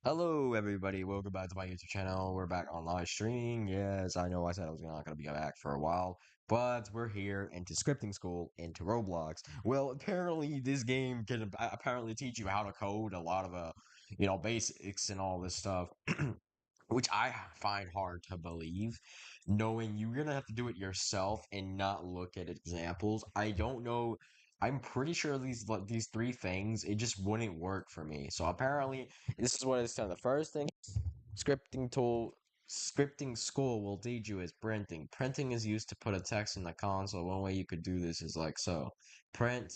Hello, everybody. Welcome back to my YouTube channel. We're back on live streaming. Yes, I know I said I was not going to be back for a while, but we're here into scripting school into Roblox. Well, apparently this game can apparently teach you how to code a lot of basics and all this stuff, which I find hard to believe, knowing you're gonna have to do it yourself and not look at examples. I don't know. I'm pretty sure these three things it just wouldn't work for me. So apparently, this is what it's done. The first thing, scripting tool, scripting school will teach you is printing. Printing is used to put a text in the console. One way you could do this is like so. Print.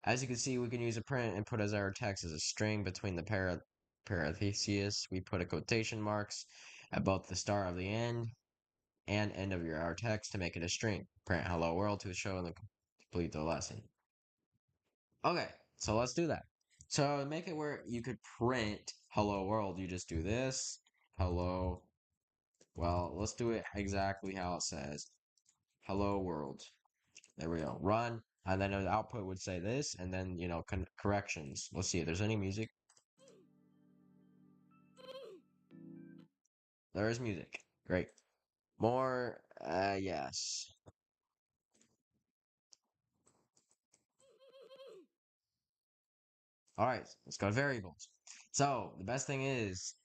As you can see, we can use a print and put as our text as a string between the parentheses. We put a quotation marks at both the start of the end of our text to make it a string. Print hello world to show and complete the lesson. Okay, so let's do that. So to make it where you could print hello world, you just do this. Hello. Well, let's do it exactly how it says. Hello world. There we go. Run. And then the output would say this, and then, corrections. Let's see if there's any music. There is music. Great. More, yes. All right, let's go to variables. So the best thing is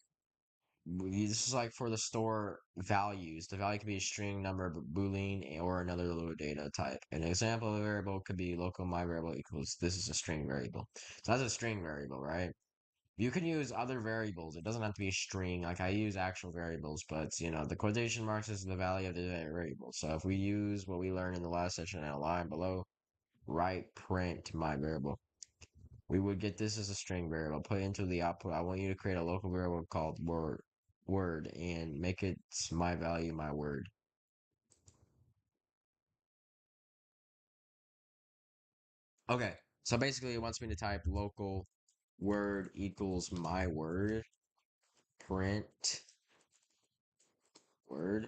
this is like for the store values. The value could be a string, number, boolean, or another LUA data type. An example of a variable could be local my variable equals this is a string variable. So that's a string variable, right? You can use other variables. It doesn't have to be a string. Like I use actual variables, but the quotation marks is the value of the variable. So if we use what we learned in the last session and a line below, write print my variable. We would get this as a string variable, put into the output. I want you to create a local variable called word and make it my value, my word. Okay, so basically it wants me to type local word equals my word, print word.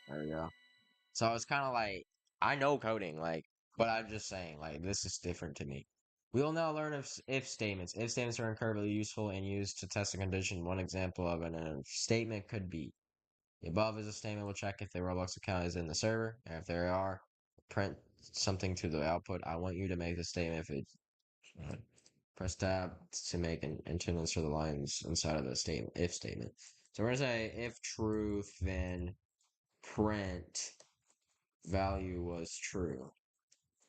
There we go. So it's kind of like I know coding, but I'm just saying, this is different to me. We will now learn if statements. If statements are incredibly useful and used to test a condition. One example of an if statement could be the above is a statement will check if the Roblox account is in the server, and if there are, print something to the output. I want you to make the statement if it press tab to make an internets for the lines inside of the statement if statement. So we're gonna say if truth, then print value was true.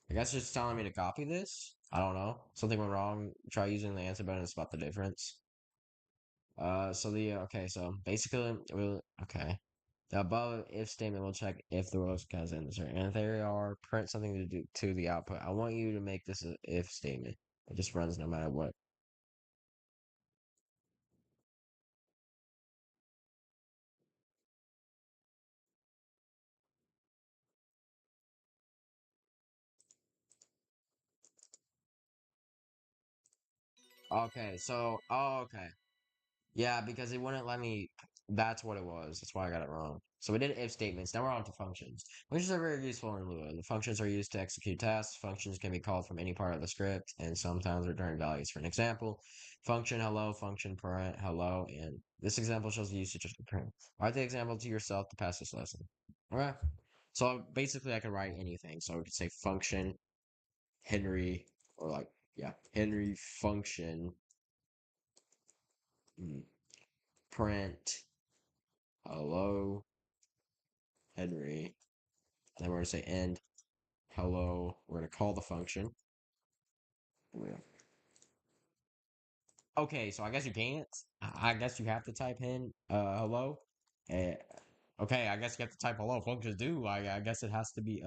I guess it's just telling me to copy this. I don't know. Something went wrong. Try using the answer button to spot the difference. Okay, so basically, okay. The above if statement will check if the rows has answer. And if they are, print something to do to the output. I want you to make this an if statement. It just runs no matter what. Okay. Yeah, because it wouldn't let me. That's what it was. That's why I got it wrong. So we did if statements. Now we're on to functions. Functions are very useful in Lua. The functions are used to execute tasks. Functions can be called from any part of the script and sometimes return values. For an example, function hello, function parent hello, and this example shows the usage of the print. Write the example to yourself to pass this lesson. Okay. So basically, I can write anything. So I could say function Henry or Henry function print hello Henry. Then we're going to say end hello. We're going to call the function. Yeah. Okay, so I guess you can't. I guess you have to type in hello. Uh, okay, I guess you have to type hello. Functions do. I guess it has to be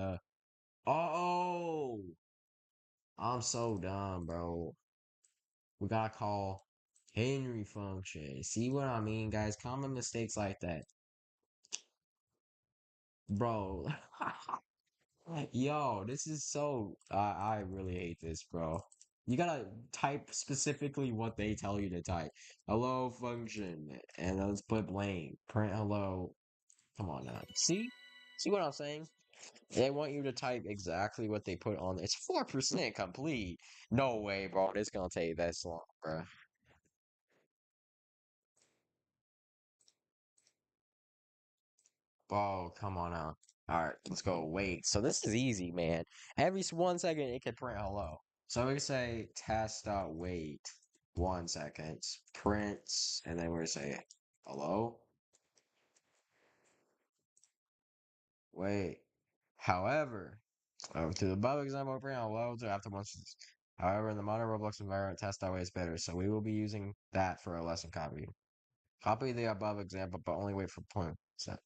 oh, I'm so dumb, bro. We gotta call Henry function. See what I mean, guys? Common mistakes like that, bro. Yo, this is so. I really hate this, bro. You gotta type specifically what they tell you to type. Hello function, and let's put blank. Print hello. Come on now. See what I'm saying? They want you to type exactly what they put on. It's 4% complete. No way, bro. It's gonna take this long, bro. Oh, come on now. All right, let's go. Wait. So this is easy, man. Every 1 second, it can print hello. So we say test dot wait 1 second prints, and then we're gonna say hello. Wait. However, to the above example, print hello to after once. However, in the modern Roblox environment, test dot wait is better. So we will be using that for a lesson copy. Copy the above example, but only wait for point. So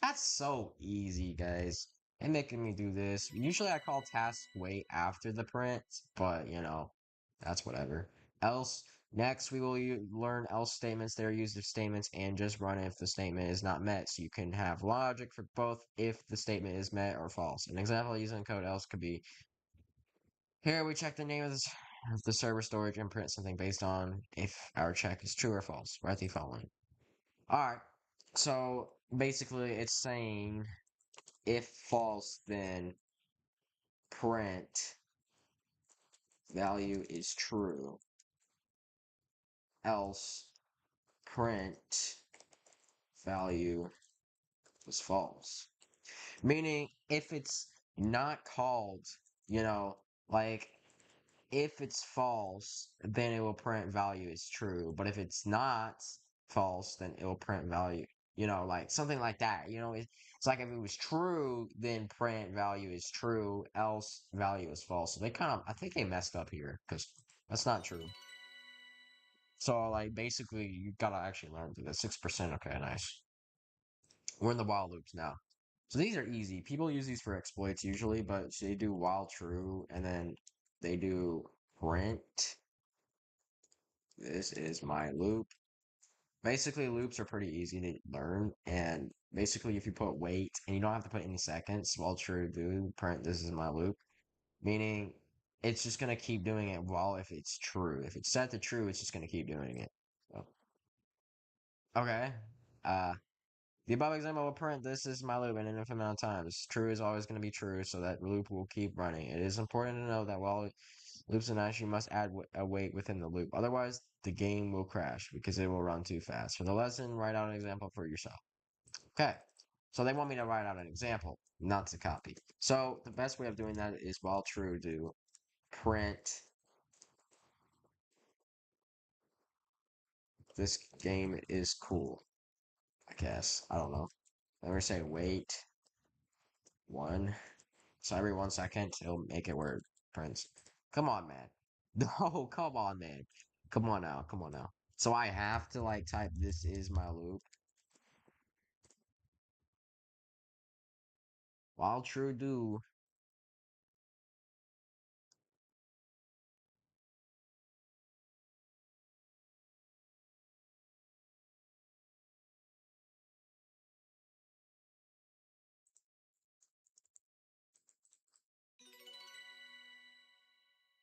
that's so easy, guys. And making me do this. Usually I call task wait after the print, but that's whatever. Else, next we will learn else statements. They're used if statements and just run if the statement is not met. So you can have logic for both if the statement is met or false. An example using code else could be here we check the name of the server storage and print something based on if our check is true or false. Write the following. All right. So basically, it's saying if false, then print value is true. Else, print value was false. Meaning, if it's not called, you know, like if it's false, then it will print value is true. But if it's not false, then it will print value. Like something like that. It's like if it was true, then print value is true, else value is false. So I think they messed up here because that's not true. So like basically, you gotta actually learn to this 6%. Okay, nice. We're in the while loops now. So these are easy. People use these for exploits usually, but they do while true and then they do print. This is my loop. Basically, loops are pretty easy to learn, and basically, if you put wait and you don't have to put any seconds, while true do print this is my loop, meaning it's just gonna keep doing it while if it's true. If it's set to true, it's just gonna keep doing it. So, okay. Uh, the above example will print this is my loop an infinite amount of times. True is always going to be true, so that loop will keep running. It is important to know that while loops are nice, you must add a wait within the loop. Otherwise, the game will crash because it will run too fast. For the lesson, write out an example for yourself. Okay, so they want me to write out an example, not to copy. So the best way of doing that is while true, do print this game is cool. I guess. I don't know. Let me say wait one. So every 1 second, it'll make it where it prints. Come on, man. No, come on, man. Come on now. Come on now. So I have to like type this is my loop. While true do.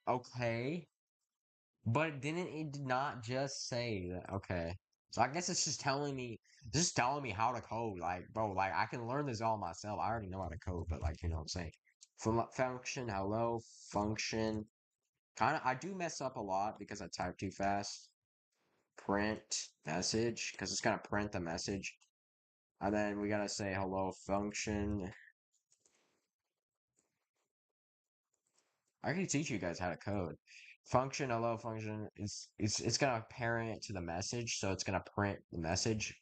Okay. But didn't it did not just say that? Okay. So I guess it's just telling me how to code. Like, bro, like I can learn this all myself. I already know how to code, but like, you know what I'm saying? Function, hello, function. Kind of, I do mess up a lot because I type too fast. Print message, because it's gonna print the message. And then we gotta say hello function. I can teach you guys how to code. Function, hello function, it's gonna parent it to the message, so it's gonna print the message.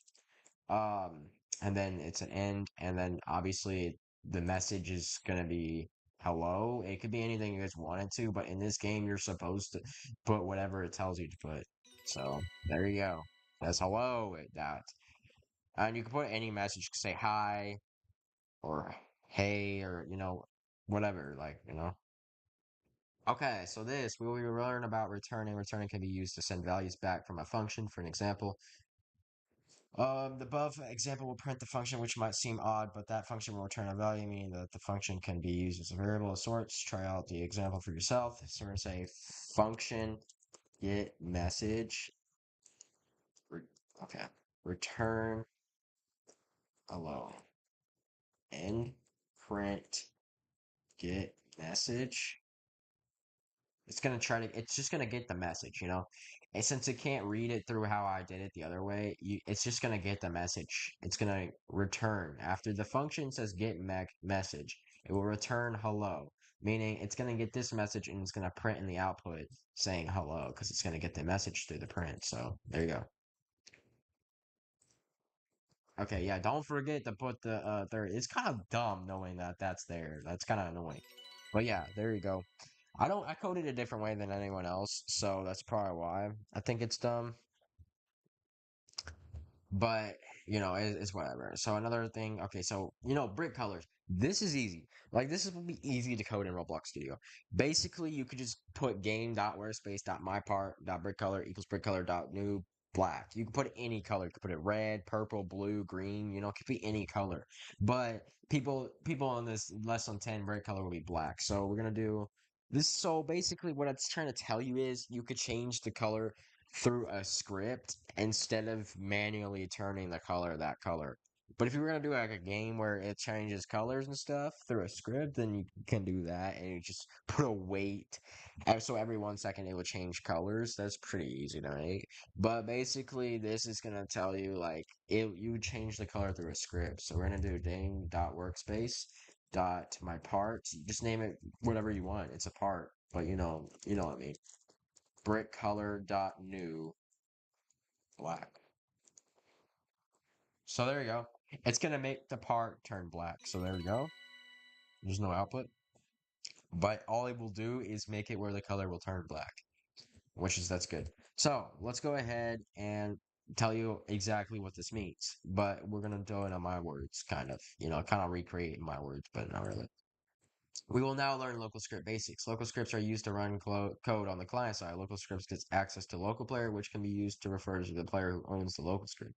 Um, and then it's an end, and then obviously the message is gonna be hello. It could be anything you guys want it to, but in this game you're supposed to put whatever it tells you to put. So there you go. That's hello at that. And you can put any message, you can say hi or hey or whatever, like. Okay, so this we will learn about returning. Returning can be used to send values back from a function. For an example, the above example will print the function, which might seem odd, but that function will return a value, meaning that the function can be used as a variable of sorts. Try out the example for yourself. So we're going to say function get message. Okay, return hello. End. print get message. It's just gonna get the message, you know? And since it can't read it through how I did it the other way, it's just gonna get the message. It's gonna return. After the function says get message, it will return hello, meaning it's gonna get this message and it's gonna print in the output saying hello, because it's gonna get the message through the print. So there you go. Okay, yeah, don't forget to put the third. It's kind of dumb knowing that that's there. That's kind of annoying. But yeah, there you go. I coded a different way than anyone else, so that's probably why. I think it's dumb, but it's whatever. So another thing, okay, so brick colors. This is easy. Like will be easy to code in Roblox Studio. Basically, you could just put game.workspace.mypart.brickcolor equals brickcolor.new black. You can put any color. You could put it red, purple, blue, green. It could be any color. But people on this lesson 10 brick color will be black. So we're gonna do this. So basically, what it's trying to tell you is you could change the color through a script instead of manually turning the color that color. But if you were gonna do like a game where it changes colors and stuff through a script, then you can do that and you just put a wait. And so every 1 second it would change colors. That's pretty easy to make. But basically this is gonna tell you like you would change the color through a script. So we're gonna do ding.workspace dot my parts. Just name it whatever you want. It's a part. But you know what I mean. Brick color dot new black. So there you go. It's gonna make the part turn black. So there we go. There's no output, but all it will do is make it where the color will turn black, which is that's good. So let's go ahead and tell you exactly what this means. But we're gonna do it on my words, kind of recreate my words, but not really. We will now learn local script basics. Local scripts are used to run code on the client side. Local scripts gets access to local player, which can be used to refer to the player who owns the local script.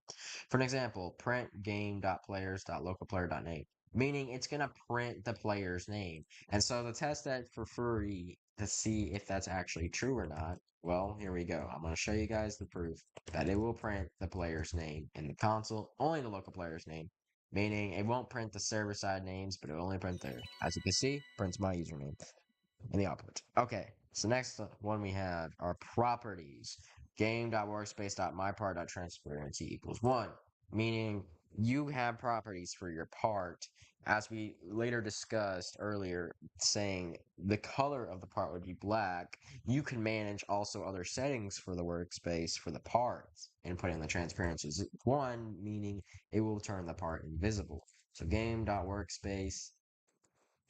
For an example, print game.players.localplayer.name, meaning it's going to print the player's name. And so to test that for free to see if that's actually true or not, well, here we go. I'm going to show you guys the proof that it will print the player's name in the console, only the local player's name, meaning it won't print the server side names, but it'll only print there. As you can see, prints my username in the output. Okay, so next one we have are properties. Game.workspace.mypart.transparency equals 1, meaning you have properties for your part, as we later discussed earlier, saying the color of the part would be black. You can manage also other settings for the workspace for the parts and put in the transparencies. 1, meaning it will turn the part invisible. So game.workspace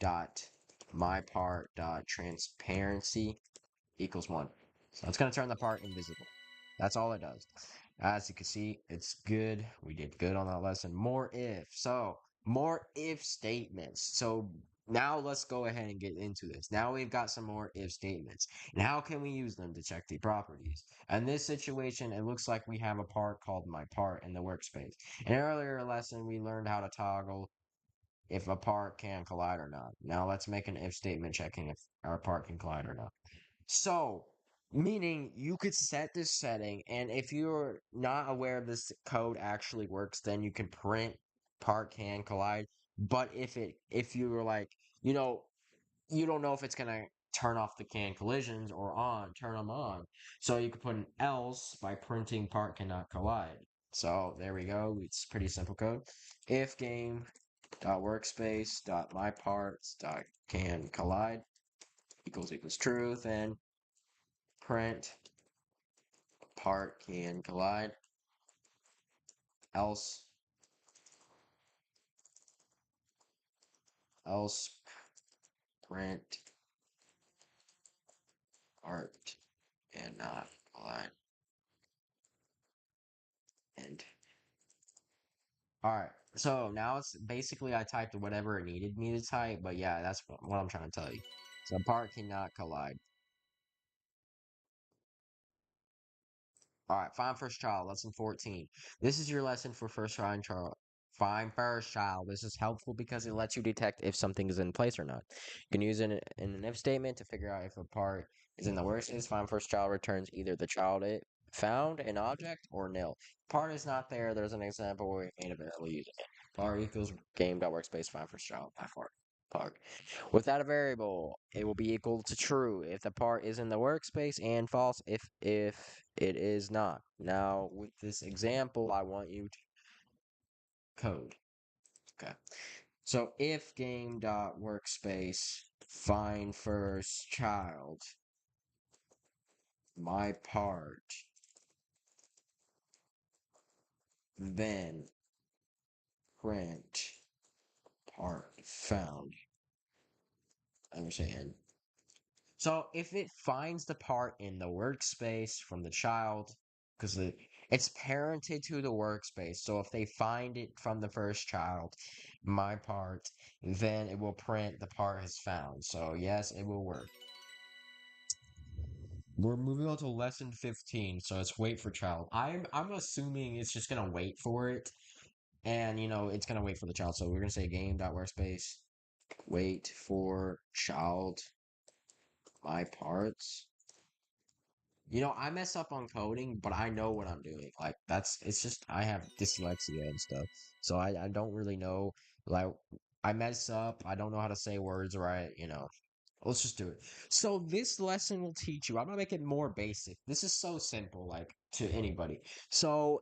dot my part dot transparency equals 1. So it's going to turn the part invisible. That's all it does. As you can see, it's good. We did good on that lesson. More if. So more if statements. So now let's go ahead and get into this. Now we've got some more if statements. And how can we use them to check the properties? In this situation, it looks like we have a part called my part in the workspace. In an earlier lesson, we learned how to toggle if a part can collide or not. Now let's make an if statement checking if our part can collide or not. So, meaning you could set this setting, and if you're not aware of this code actually works, then you can print part can collide. But if you were like, you know, you don't know if it's gonna turn off the can collisions or turn them on. So you could put an else by printing part cannot collide. So there we go. It's pretty simple code. If game dot workspace dot my parts dot can collide equals true, then print part can collide, else else print part cannot collide. And all right, so now it's basically I typed whatever it needed me to type, but yeah, that's what I'm trying to tell you. So part cannot collide. All right, find first child, lesson 14. This is your lesson for first find child. Find first child. This is helpful because it lets you detect if something is in place or not. You can use it in an if statement to figure out if a part is in the worst is. Find first child returns either the child it found, an object, or nil. Part is not there. There's an example where we made available using it. Part equals game.workspace find first child by part. part. Without a variable, it will be equal to true if the part is in the workspace and false if it is not. Now, with this example, I want you to code. Okay. So if game dot workspace find first child, my part, then print part found. Understand? So if it finds the part in the workspace from the child, because it's parented to the workspace, so if they find it from the first child, my part, then it will print the part is found. So yes, it will work. We're moving on to lesson 15, so it's wait for child. I'm assuming it's just gonna wait for it, and it's gonna wait for the child. So we're gonna say game.workspace, wait for child, my parts. I mess up on coding, but I know what I'm doing. Like it's just I have dyslexia and stuff. So I don't really know. Like I mess up. I don't know how to say words right. Let's just do it. So this lesson will teach you. I'm gonna make it more basic. This is so simple, like to anybody. So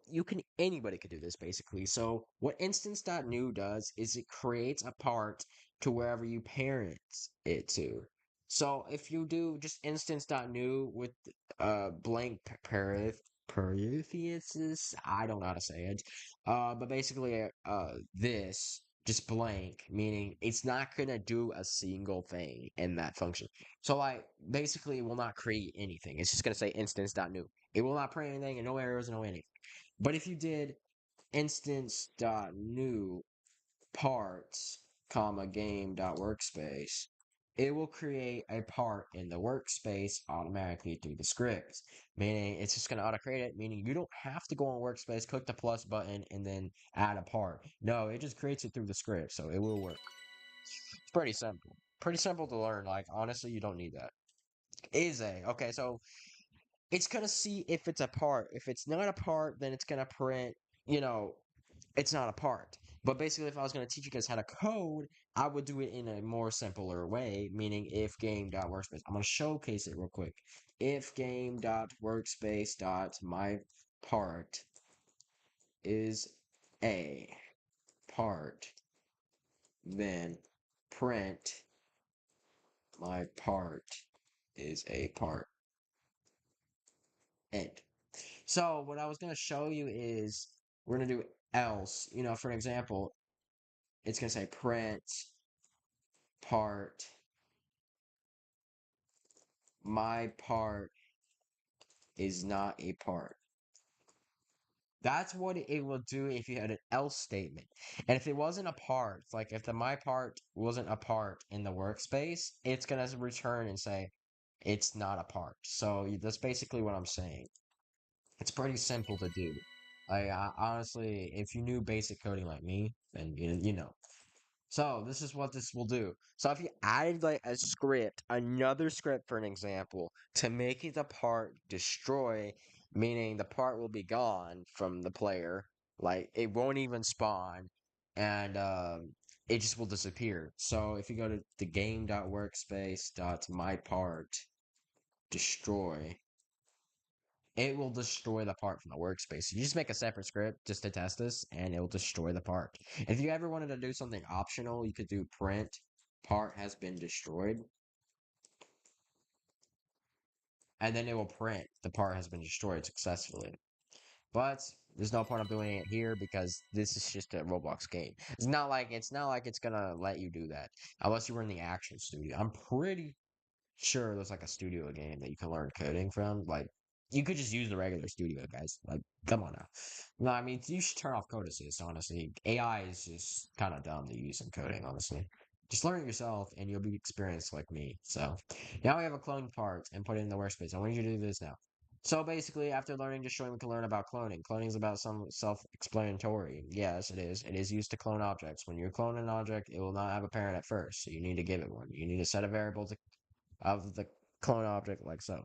anybody could do this basically. So what instance.new does is it creates a part to wherever you parent it to. So if you do just instance.new with blank parentheses, I don't know how to say it. But basically this just blank, meaning it's not gonna do a single thing in that function. So like basically it will not create anything. It's just gonna say instance.new. It will not print anything and no errors, no anything. But if you did instance.new parts, comma game.workspace, it will create a part in the workspace automatically through the script. Meaning it's just gonna auto create it, meaning you don't have to go on workspace, click the plus button, and then add a part. No, it just creates it through the script, so it will work. It's pretty simple. Pretty simple to learn. Like honestly, you don't need that. Is a okay, so it's gonna see if it's a part. If it's not a part, then it's gonna print, you know, it's not a part. But basically, if I was going to teach you guys how to code, I would do it in a more simpler way, meaning if game.workspace. I'm going to showcase it real quick. If game.workspace.my part is a part, then print my part is a part. End. So what I was going to show you is we're going to do else. For an example, it's going to say print part, my part is not a part. That's what it will do if you had an else statement. And if it wasn't a part, like if the my part wasn't a part in the workspace, it's going to return and say it's not a part. So that's basically what I'm saying. It's pretty simple to do. Honestly, if you knew basic coding like me, then you know. So this is what this will do. So if you added like a script, another script for an example, to make it the part destroy, meaning the part will be gone from the player, like it won't even spawn, and it just will disappear. So if you go to the game.workspace.myPart destroy, it will destroy the part from the workspace. You just make a separate script just to test this, and it will destroy the part. If you ever wanted to do something optional, you could do print part has been destroyed, and then it will print the part has been destroyed successfully. But there's no point of doing it here because this is just a Roblox game. It's not like it's gonna let you do that unless you were in the action studio. I'm pretty sure there's like a studio game that you can learn coding from. Like you could just use the regular studio, guys. Like, come on now. No, I mean you should turn off code assist, honestly. AI is just kind of dumb to use in coding, honestly. Just learn it yourself and you'll be experienced like me. So now we have a clone part and put it in the workspace. I want you to do this now. So basically, after learning just showing we can learn about cloning. Cloning is about some self-explanatory. Yes, it is. It is used to clone objects. When you clone an object, it will not have a parent at first, so you need to give it one. You need to set a variable of the clone object like so.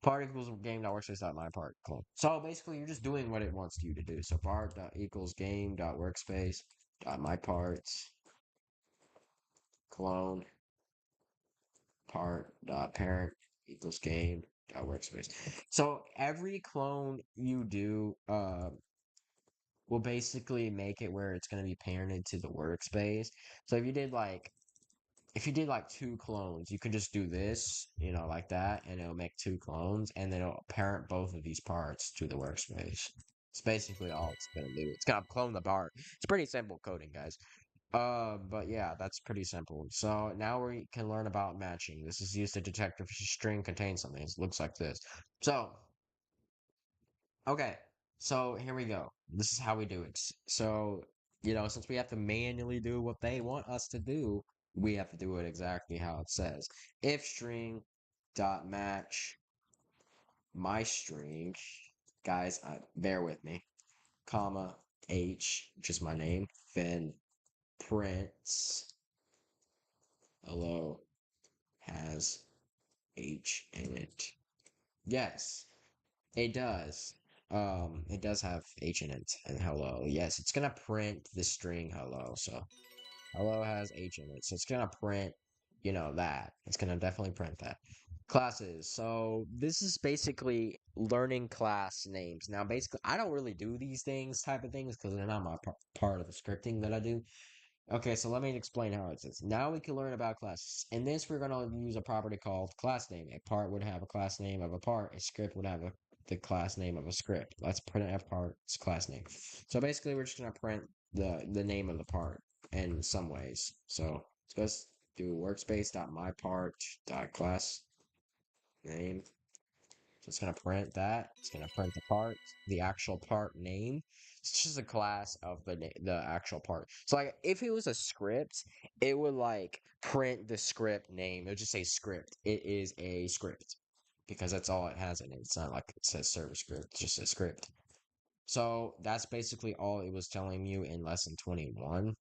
Part equals game.workspace.my part clone. So basically, you're just doing what it wants you to do. So part equals game.workspace.my parts clone part dot parent equals game dot workspace. So every clone you do will basically make it where it's going to be parented to the workspace. So if you did like two clones, you can just do this, like that, and it'll make two clones, and then it'll parent both of these parts to the workspace. It's basically all it's gonna do. It's gonna clone the part. It's pretty simple coding, guys. But yeah, that's pretty simple. So now we can learn about matching. This is used to detect if a string contains something. It looks like this. So, okay. So here we go. This is how we do it. So, since we have to manually do what they want us to do, we have to do it exactly how it says. If string dot match my string, guys, bear with me, comma h, which is my name, then prints hello has H in it. Yes, it does. It does have H in it and hello. Yes, it's gonna print the string hello. So hello has H in it. So it's gonna print, that. It's gonna definitely print that. Classes. So this is basically learning class names. Now, basically, I don't really do these things type of things because they're not my part of the scripting that I do. Okay, so let me explain how it is. Now we can learn about classes. In this, we're going to use a property called class name. A part would have a class name of a part. A script would have the class name of a script. Let's print a part's class name. So basically, we're just going to print the name of the part in some ways. So let's do workspace.myPart.class name. So it's going to print that. It's going to print the part, the actual part name. It's just a class of the actual part. So like if it was a script, it would like print the script name. It would just say script. It is a script because that's all it has in it. It's not like it says server script. It's just a script. So that's basically all it was telling you in lesson 21.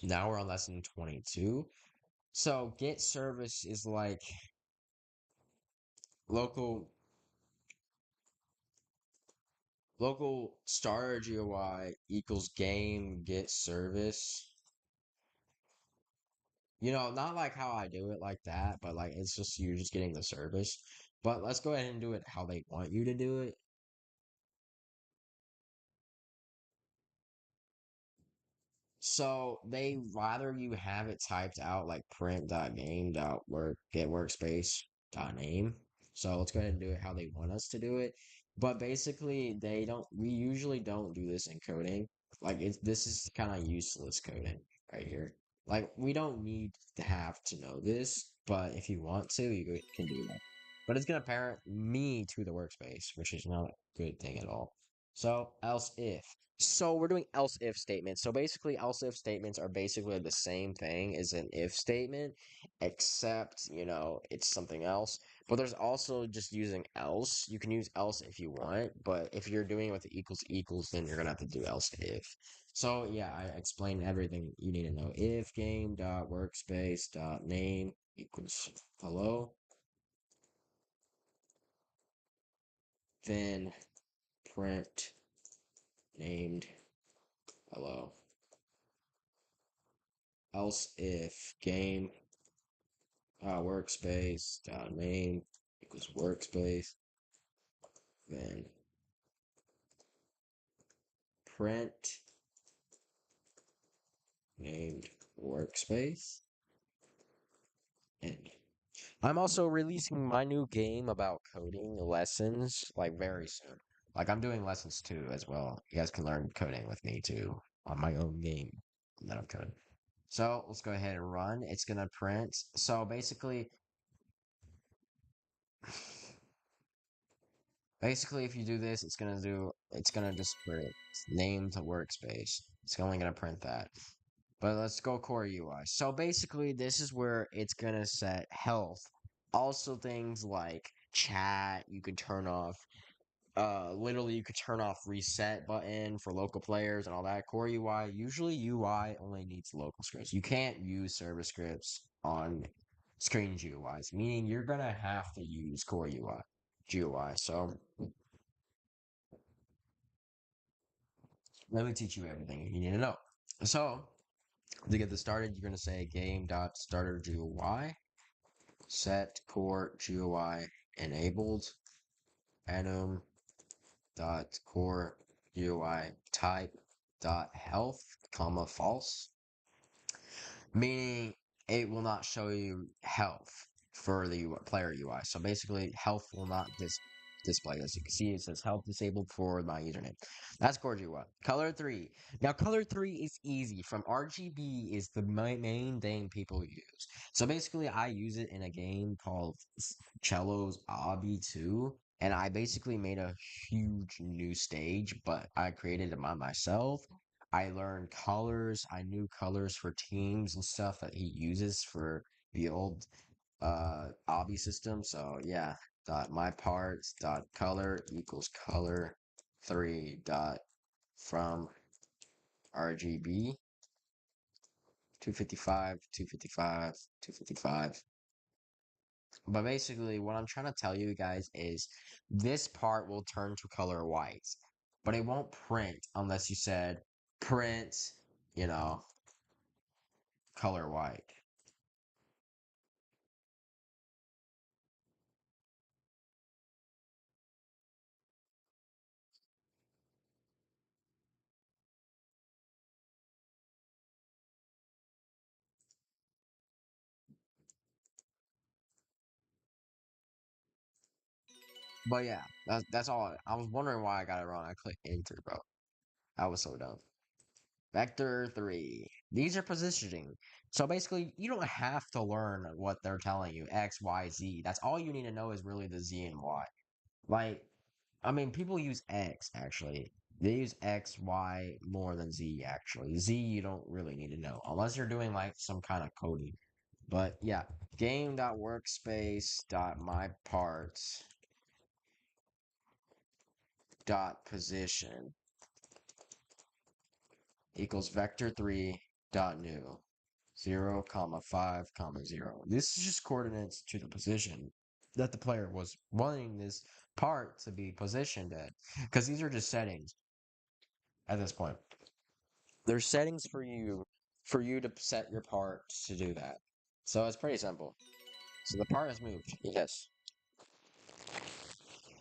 Now we're on lesson 22. So get service is like local local star GUI equals game get service. Not like how I do it like that, but like it's just you're just getting the service. But let's go ahead and do it how they want you to do it. So they rather you have it typed out like print.game.work get workspace dot name. So let's go ahead and do it how they want us to do it. But basically we usually don't do this in coding. Like this is kind of useless coding right here. Like we don't need to have to know this, but if you want to, you can do that. But it's gonna parent me to the workspace, which is not a good thing at all. So else if. So we're doing else if statements. So basically, else if statements are basically the same thing as an if statement, except, it's something else. But there's also just using else. You can use else if you want, but if you're doing it with the equals equals, then you're gonna have to do else if. So yeah, I explained everything you need to know. If game dot workspace dot name equals hello, then print named hello. Else if game workspace name equals workspace, then print named workspace. And I'm also releasing my new game about coding lessons like very soon. Like I'm doing lessons too as well. You guys can learn coding with me too on my own game that I'm coding. So let's go ahead and run. It's gonna print. So basically, if you do this, it's gonna just print name to workspace. It's only gonna print that. But let's go core UI. So basically, this is where it's gonna set health. Also, things like chat, you can turn off. Literally, you could turn off reset button for local players and all that. Core UI. Usually, UI only needs local scripts. You can't use server scripts on screen GUIs, meaning you're gonna have to use core UI. GUI. So let me teach you everything you need to know. So To get this started, you're gonna say game.starter GUI, set core GUI enabled, enum dot core GUI type dot health, comma false, meaning it will not show you health for the player UI. So basically, health will not display. As you can see, it says health disabled for my username. That's core GUI. Color 3. Now, color 3 is easy. From RGB is the main thing people use. So basically, I use it in a game called Cello's Obby 2. And I basically made a huge new stage, but I created it by myself. I learned colors. I knew colors for teams and stuff that he uses for the old obby system. So yeah, dot my parts dot color equals color 3 dot from RGB 255 255 255. But basically, what I'm trying to tell you guys is this part will turn to color white, but it won't print unless you said print, you know, color white. But yeah, that's all. I was wondering why I got it wrong. I clicked enter, bro. I was so dumb. Vector 3. These are positioning. So basically, you don't have to learn what they're telling you. X, Y, Z. That's all you need to know is really the Z and Y. Like, I mean, people use X, actually. They use X, Y more than Z, actually. Z, you don't really need to know. Unless you're doing, like, some kind of coding. But yeah, game.workspace.myparts dot position equals vector 3 dot new 0 comma 5 comma 0. This is just coordinates to the position that the player was wanting this part to be positioned at, because these are just settings at this point. There's settings for you to set your part to do that. So it's pretty simple. So the part has moved, yes.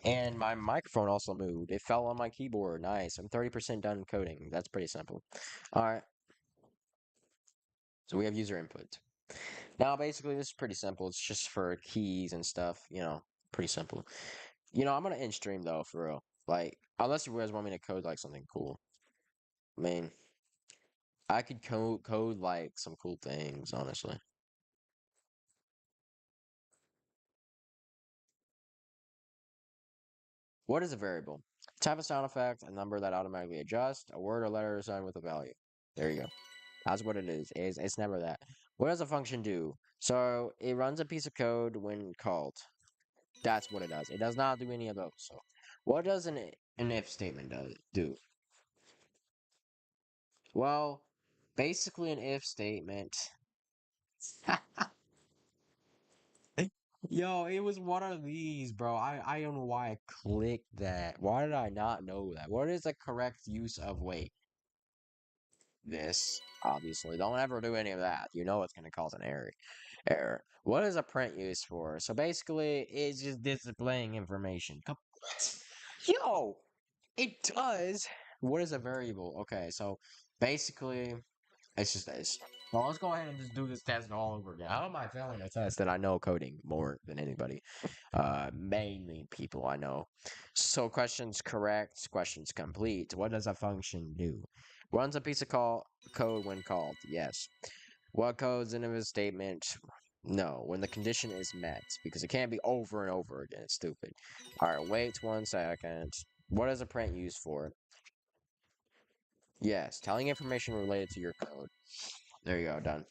And my microphone also moved. It fell on my keyboard. Nice. I'm 30% done coding. That's pretty simple. All right. So we have user input. Now, basically, this is pretty simple. It's just for keys and stuff, pretty simple. I'm gonna end stream though, for real. Like, unless you guys want me to code like something cool. I mean, I could code like some cool things, honestly. What is a variable? Type of sound effect, a number that automatically adjusts, a word or letter assigned with a value. There you go. That's what it is. It's never that. What does a function do? So it runs a piece of code when called. That's what it does. It does not do any of those. So what does an if statement do? Well, basically an if statement. Yo, it was one of these, bro. I don't know why I clicked that. Why did I not know that? What is the correct use of wait? This, obviously. Don't ever do any of that. You know it's going to cause an error. What is a print used for? So basically, it's just displaying information. What? Yo, it does. What is a variable? Okay, so basically, it's just this. Well, let's go ahead and just do this test all over again. How am I failing a test that I know coding more than anybody? Mainly people I know. So questions correct, questions complete. What does a function do? Runs a piece of code when called. Yes. What codes in a statement? No. When the condition is met, because it can't be over and over again. It's stupid. All right. Wait 1 second. What is a print used for? Yes. Telling information related to your code. There you go. Done.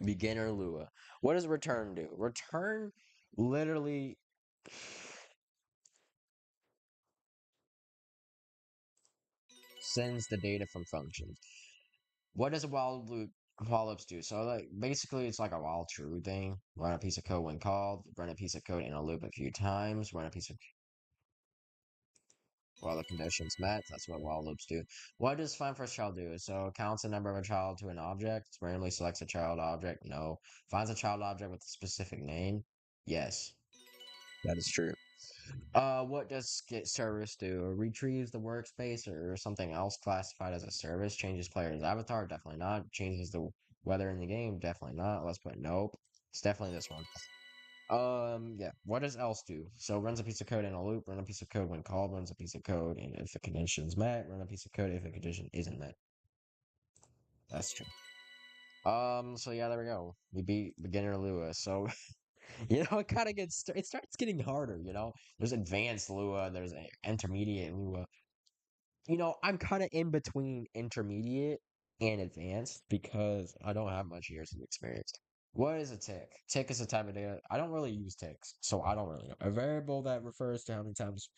Beginner LUA. What does return do? Return literally sends the data from functions. What does a while loops do? So like basically it's like a while true thing. Run a piece of code when called, run a piece of code in a loop a few times, run a piece of While the conditions met, that's what while loops do. What does find first child do? So it counts the number of a child to an object, randomly selects a child object. No. Finds a child object with a specific name. Yes, that is true. What does get service do? Retrieves the workspace or something else classified as a service? Changes player's avatar? Definitely not. Changes the weather in the game? Definitely not. Let's put nope. It's definitely this one. Yeah. What does else do? So runs a piece of code in a loop, run a piece of code when called, runs a piece of code, and if the condition's met, run a piece of code if the condition isn't met. That's true. So yeah, there we go. We beat beginner Lua. So it kind of it starts getting harder, There's advanced Lua, there's intermediate Lua. I'm kind of in between intermediate and advanced because I don't have much years of experience. What is a tick? Tick is a type of data. I don't really use ticks, so I don't really know. A variable that refers to how many times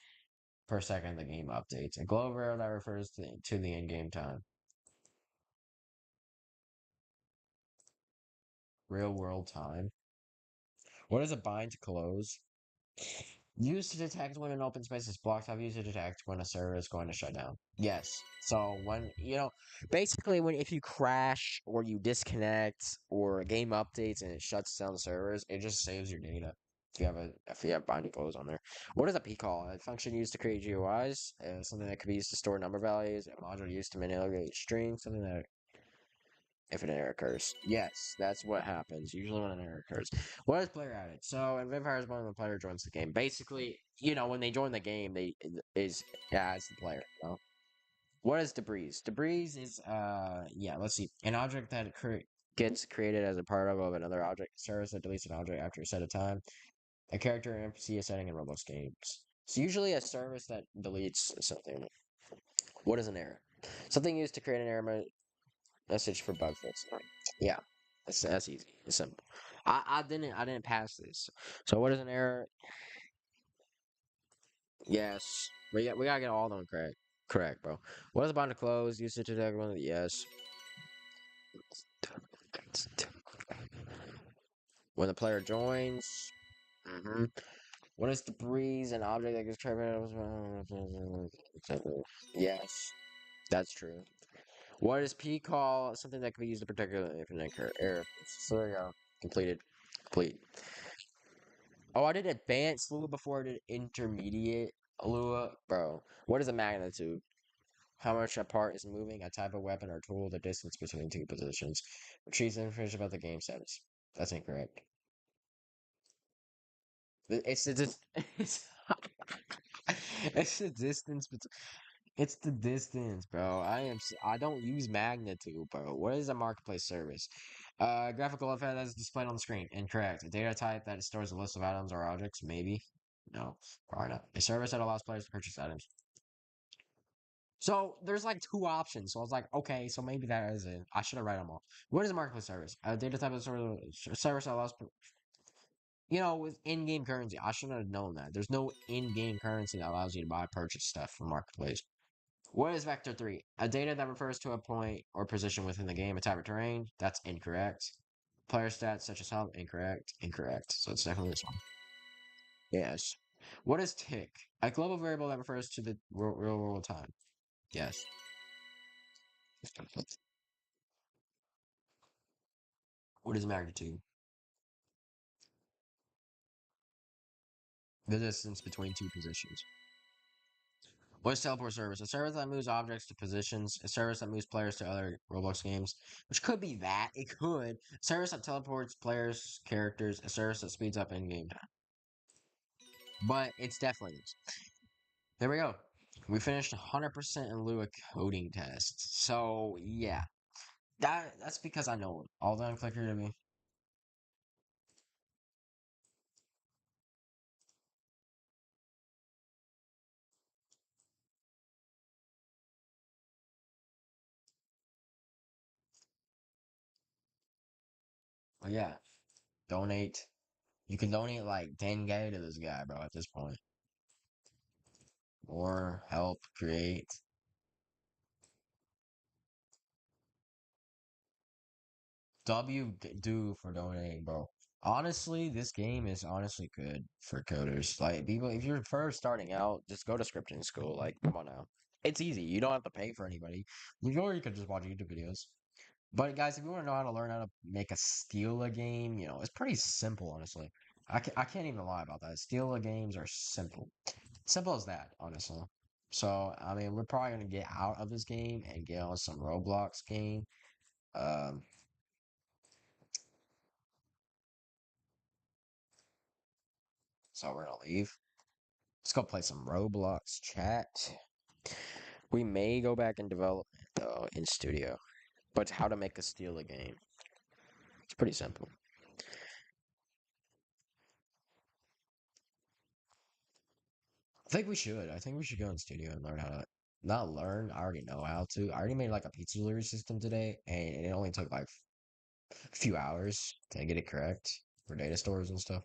per second the game updates. A globe arrow that refers to the in-game time. Real world time. What is a bind to close? Used to detect when an open space is blocked. I've used to detect when a server is going to shut down. Yes. So basically when if you crash or you disconnect or a game updates and it shuts down the servers, it just saves your data. If you have binding close on there. What is a P call? A function used to create GUIs, something that could be used to store number values, a module used to manipulate strings, something that if an error occurs. Yes, that's what happens. Usually when an error occurs. What is player added? So in Vampire's when the player joins the game. Basically, when they join the game, they is as the player. What is debris? Debris is yeah. Let's see. An object that gets created as a part of another object. Service that deletes an object after a set of time. A character or NPC is setting in Roblox games. It's usually a service that deletes something. What is an error? Something used to create an error message for bug fix. Yeah, that's easy. It's simple. I didn't pass this. So what is an error? Yes. We gotta get all of them correct. Correct, bro. What is a bind to close? Usage to detect one. Yes. When the player joins. Mm-hmm. What is debris? An object that gets trapped. Yes, that's true. What is P call? Something that can be used to protect if an error. So there you go. Completed. Complete. Oh, I did advanced Lua before I did intermediate Lua. Bro, what is a magnitude? How much a part is moving, a type of weapon or tool, the distance between two positions. Retrieves information about the game status. That's incorrect. It's the it's, it's the distance between. It's the distance, bro. I don't use magnitude, bro. What is a marketplace service? Graphical effect that is displayed on the screen. Incorrect. A data type that stores a list of items or objects. Maybe. No, probably not. A service that allows players to purchase items. So there's like two options. So I was like, okay, so maybe that is it. I should have read them all. What is a marketplace service? A data type of service that allows, with in-game currency. I should have known that. There's no in-game currency that allows you to buy purchase stuff from marketplace. What is vector 3? A data that refers to a point or position within the game, a type of terrain. That's incorrect. Player stats such as health, incorrect. Incorrect. So it's definitely this one. Yes. What is tick? A global variable that refers to the real world time. Yes. What is magnitude? The distance between two positions. What is teleport service? A service that moves objects to positions. A service that moves players to other Roblox games. Which could be that. It could. A service that teleports players, characters. A service that speeds up in-game time. But it's definitely this. There we go. We finished 100% in Lua coding test. So, yeah. That's because I know it. All done clicker to me. But yeah. Donate. You can donate like 10K to this guy, bro, at this point. Or help create. W do for donating, bro. Honestly, this game is honestly good for coders. Like people, if you're first starting out, just go to scripting school. Like, come on now, it's easy. You don't have to pay for anybody. Or you could just watch YouTube videos. But guys, if you want to know how to learn how to make a steal a game, it's pretty simple, honestly. I can't even lie about that. Steal a games are simple. Simple as that, honestly. So, I mean, we're probably gonna get out of this game and get on some Roblox game. Um, so we're gonna leave. Let's go play some Roblox chat. We may go back in development though in studio. But how to make a steal a game? It's pretty simple. I think we should. I think we should go in studio and learn how to not learn. I already know how to. I already made like a pizza delivery system today, and it only took like a few hours to get it correct for data stores and stuff.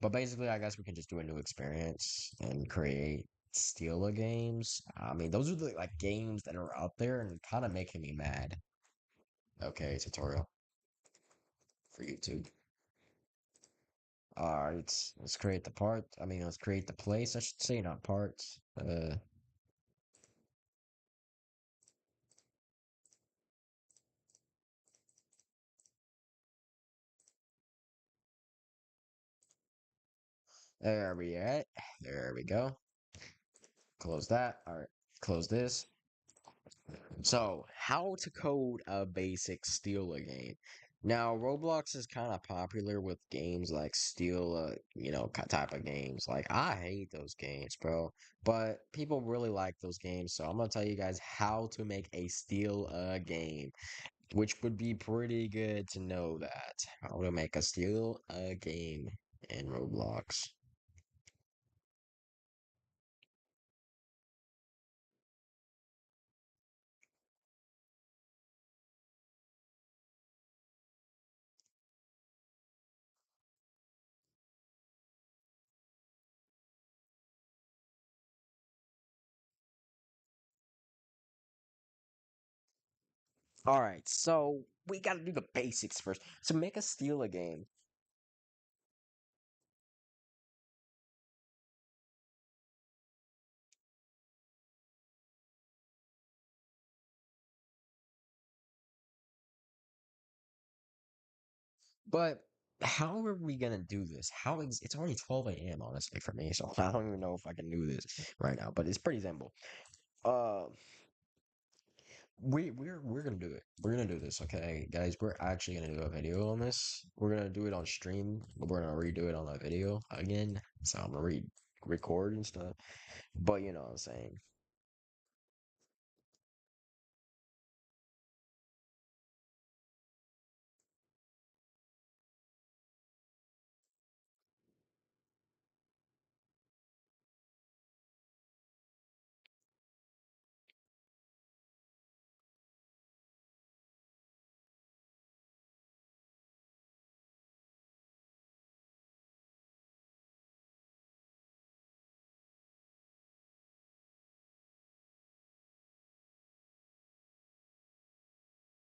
But basically, I guess we can just do a new experience and create Steela games. I mean, those are the like games that are up there and kind of making me mad. Okay, tutorial for YouTube. All right, let's create the part. I mean, let's create the place. I should say, not parts. There we at. There we go. Close that. All right, close this. So, how to code a basic Steela game. Now, Roblox is kind of popular with games like Steela, type of games. Like, I hate those games, bro. But people really like those games, so I'm gonna tell you guys how to make a Steal a game, which would be pretty good to know that. How to make a Steal a game in Roblox. All right, so we gotta do the basics first. So make a Steal a game. But how are we gonna do this? It's already 12 a.m. honestly for me, so I don't even know if I can do this right now. But it's pretty simple. Uh, we're gonna do it. We're gonna do this, okay, guys. We're actually gonna do a video on this. We're gonna do it on stream, but we're gonna redo it on a video again. So I'm gonna record and stuff. But you know what I'm saying.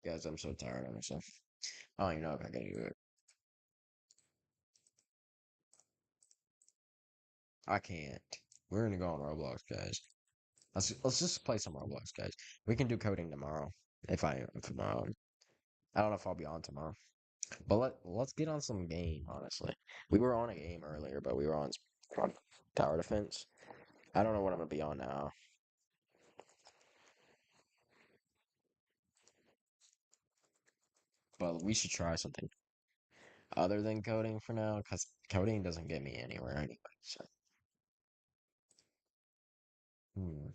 Guys, I'm so tired of myself. I don't even know if I can do it. I can't. We're gonna go on Roblox, guys. Let's just play some Roblox, guys. We can do coding tomorrow if I don't know if I'll be on tomorrow. But let's get on some game, honestly. We were on a game earlier, but we were on tower defense. I don't know what I'm gonna be on now, but we should try something other than coding for now, because coding doesn't get me anywhere anyway. So, hmm.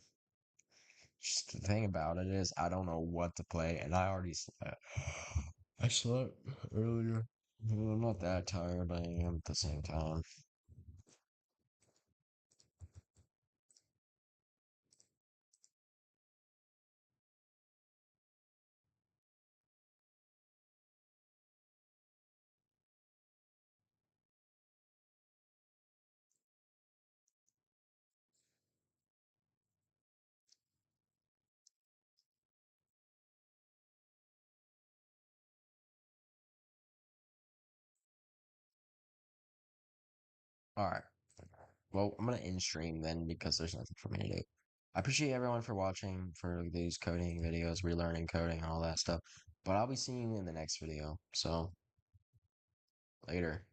Just the thing about it is, I don't know what to play, and I already slept. I slept earlier. I'm not that tired, but I am at the same time. All right. Well, I'm gonna end stream then because there's nothing for me to do. I appreciate everyone for watching for these coding videos, relearning coding and all that stuff. But I'll be seeing you in the next video. So later.